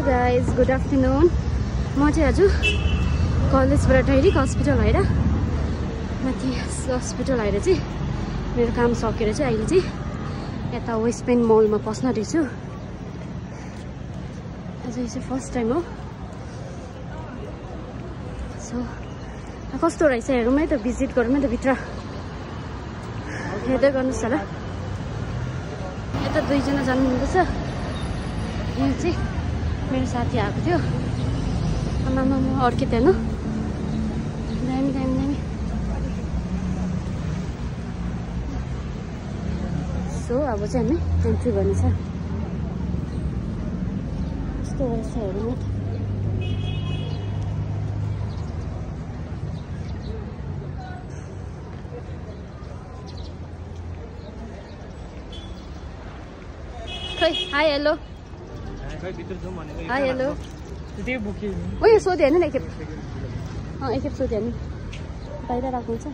Hello guys, good afternoon. म चाहिँ आज कलेजबाट डाइरेक्ट हस्पिटल आएर माथि हस्पिटल आएर चाहिँ मेरो काम सकेर चाहिँ अहिले चाहिँ यता वेस्ट पेन मलमा पस्न रहेछु। आज यो चाहिँ फर्स्ट टाइम हो। सो कस्तो रहेछ हेरौँ है त, भिजिट गरौँ है त भित्र। हेर्दै गर्नुहोस् होला। यता दुईजना जानुहुँदैछ। यहाँ चाहिँ मेरो साथी आएको थियो। आमामा अर्कित हेर्नु, दामी दामी दामी। सो अब चाहिँ हामी एन्ट्री गर्नेछ। कस्तो रहेछ हेरौँ न। खै हाई हेलो हाई हेलो। ओ यो सोध्यो होइन एकखेप, एकखेप सोध्यो होइन बाहिर राख्नु छ।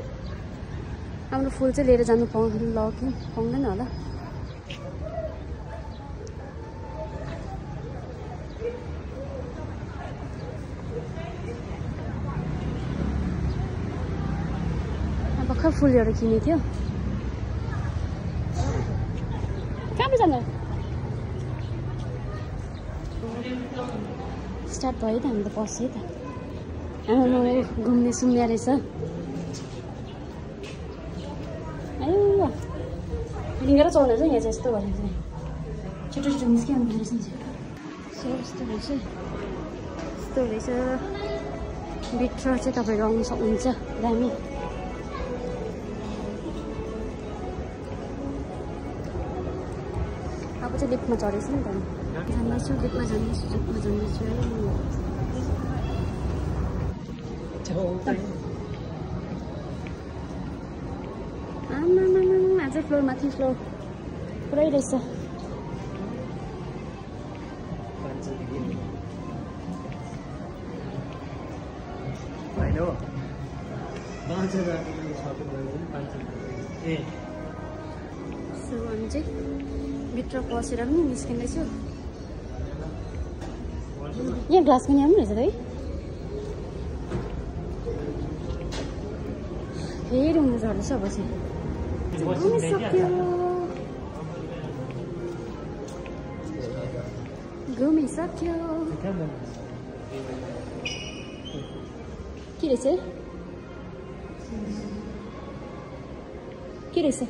हाम्रो फुल चाहिँ लिएर जानु पाउँदैन होला। भर्खर फुल ल्याएर किनेको थियो। कहाँ पो जानु? स्टार्ट भयो त, हामी त पस्छ है त। घुम्ने सुन्ने रहेछ। आयो हिँडेर चल्ने चाहिँ यहाँ चाहिँ यस्तो गरेको चाहिँ छिटो छिटो निस्किहाल्नु रहेछ नि। सो यस्तो रहेछ, यस्तो रहेछ। भित्र चाहिँ तपाईँहरू आउनु सक्नुहुन्छ। दामी। अब चाहिँ लिफ्टमा चढेछ नि त। जान्दैछु लिफ्टमा जान्दैछु आमा अझै फ्लोर माथि फ्लोर पुरै रहेछ। सो हामी चाहिँ भित्र पसेर पनि निस्किँदैछु। यहाँ ग्लास पनि आउनु रहेछ त है। फेरि हुनु झर्दैछ अब चाहिँ। घुमिसक्यो। के रहेछ?